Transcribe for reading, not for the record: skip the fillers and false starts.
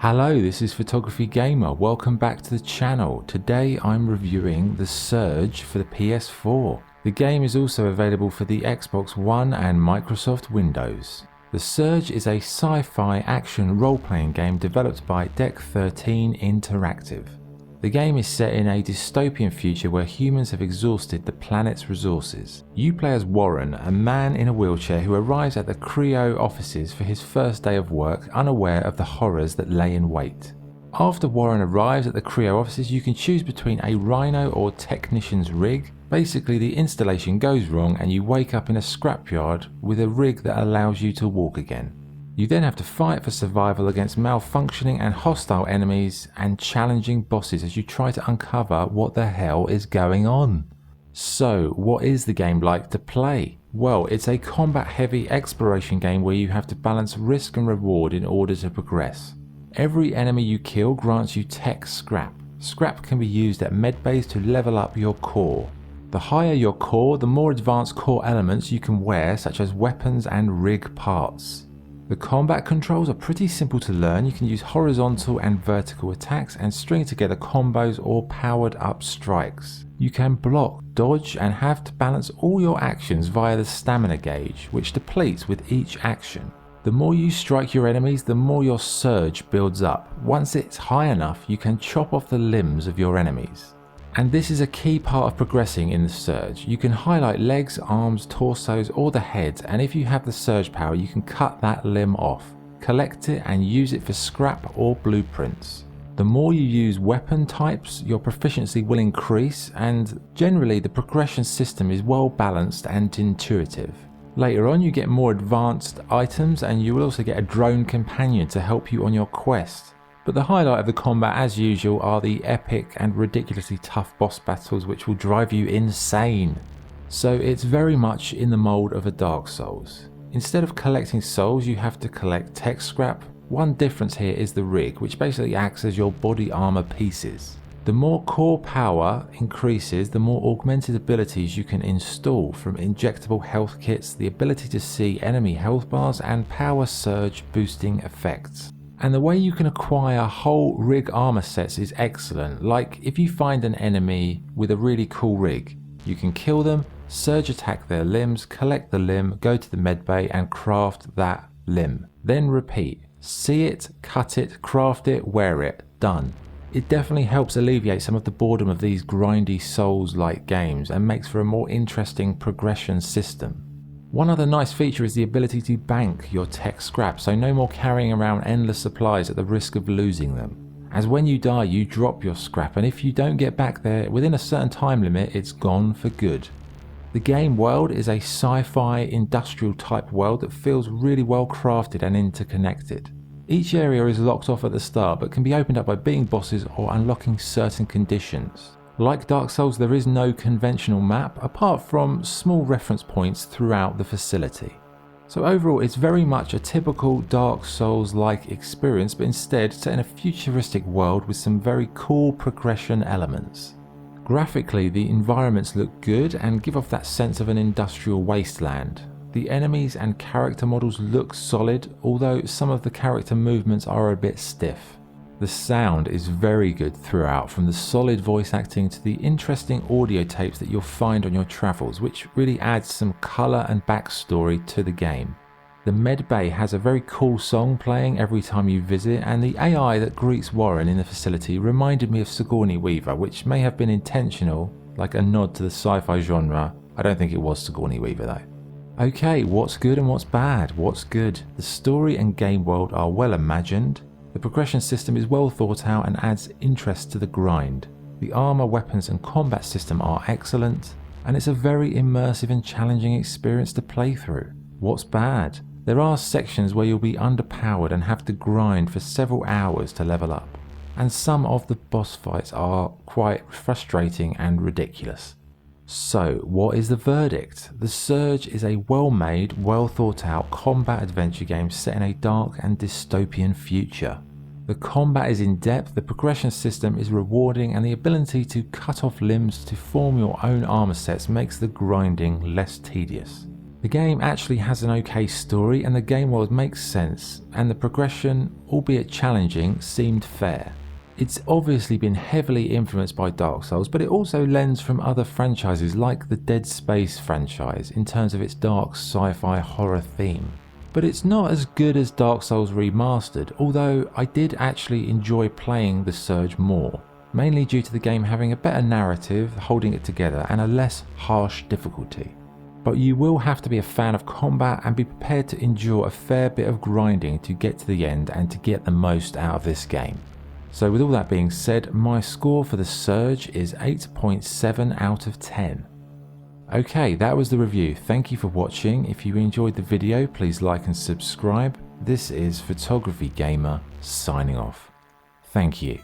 Hello, this is Photography Gamer. Welcome back to the channel. Today I'm reviewing The Surge for the PS4. The game is also available for the Xbox One and Microsoft Windows. The Surge is a sci-fi action role-playing game developed by Deck 13 Interactive. The game is set in a dystopian future where humans have exhausted the planet's resources. You play as Warren, a man in a wheelchair who arrives at the Creo offices for his first day of work, unaware of the horrors that lay in wait. After Warren arrives at the Creo offices, you can choose between a rhino or technician's rig. Basically, the installation goes wrong and you wake up in a scrapyard with a rig that allows you to walk again. You then have to fight for survival against malfunctioning and hostile enemies and challenging bosses as you try to uncover what the hell is going on. So, what is the game like to play? Well, it's a combat-heavy exploration game where you have to balance risk and reward in order to progress. Every enemy you kill grants you tech scrap. Scrap can be used at medbays to level up your core. The higher your core, the more advanced core elements you can wear, such as weapons and rig parts. The combat controls are pretty simple to learn. You can use horizontal and vertical attacks and string together combos or powered up strikes. You can block, dodge and have to balance all your actions via the stamina gauge, which depletes with each action. The more you strike your enemies, the more your surge builds up. Once it's high enough, you can chop off the limbs of your enemies. And this is a key part of progressing in the Surge. You can highlight legs, arms, torsos or the head, and if you have the Surge power you can cut that limb off, collect it and use it for scrap or blueprints. The more you use weapon types, your proficiency will increase, and generally the progression system is well balanced and intuitive. Later on you get more advanced items and you will also get a drone companion to help you on your quest. But the highlight of the combat, as usual, are the epic and ridiculously tough boss battles which will drive you insane. So it's very much in the mold of a Dark Souls. Instead of collecting souls, you have to collect tech scrap. One difference here is the rig, which basically acts as your body armor pieces. The more core power increases, the more augmented abilities you can install, from injectable health kits, the ability to see enemy health bars and power surge boosting effects. And the way you can acquire whole rig armor sets is excellent. Like if you find an enemy with a really cool rig, you can kill them, surge attack their limbs, collect the limb, go to the medbay and craft that limb. Then repeat. See it, cut it, craft it, wear it. Done. It definitely helps alleviate some of the boredom of these grindy Souls-like games and makes for a more interesting progression system. One other nice feature is the ability to bank your tech scrap, so no more carrying around endless supplies at the risk of losing them. As when you die you drop your scrap, and if you don't get back there within a certain time limit, it's gone for good. The game world is a sci-fi industrial type world that feels really well crafted and interconnected. Each area is locked off at the start but can be opened up by beating bosses or unlocking certain conditions. Like Dark Souls, there is no conventional map apart from small reference points throughout the facility. So overall it's very much a typical Dark Souls-like experience, but instead set in a futuristic world with some very cool progression elements. Graphically the environments look good and give off that sense of an industrial wasteland. The enemies and character models look solid, although some of the character movements are a bit stiff. The sound is very good throughout, from the solid voice acting to the interesting audio tapes that you'll find on your travels, which really adds some colour and backstory to the game. The medbay has a very cool song playing every time you visit, and the AI that greets Warren in the facility reminded me of Sigourney Weaver, which may have been intentional, like a nod to the sci-fi genre. I don't think it was Sigourney Weaver though. Okay, what's good and what's bad? What's good? The story and game world are well imagined. The progression system is well thought out and adds interest to the grind. The armor, weapons and combat system are excellent, and it's a very immersive and challenging experience to play through. What's bad? There are sections where you'll be underpowered and have to grind for several hours to level up, and some of the boss fights are quite frustrating and ridiculous. So what is the verdict? The Surge is a well-made, well-thought-out combat adventure game set in a dark and dystopian future. The combat is in-depth, the progression system is rewarding, and the ability to cut off limbs to form your own armor sets makes the grinding less tedious. The game actually has an okay story and the game world makes sense, and the progression, albeit challenging, seemed fair. It's obviously been heavily influenced by Dark Souls, but it also lends from other franchises like the Dead Space franchise in terms of its dark sci-fi horror theme. But it's not as good as Dark Souls Remastered, although I did actually enjoy playing the Surge more, mainly due to the game having a better narrative, holding it together, and a less harsh difficulty. But you will have to be a fan of combat and be prepared to endure a fair bit of grinding to get to the end and to get the most out of this game. So with all that being said, my score for the Surge is 8.7 out of 10. Okay, that was the review. Thank you for watching. If you enjoyed the video, please like and subscribe. This is Photography Gamer signing off. Thank you.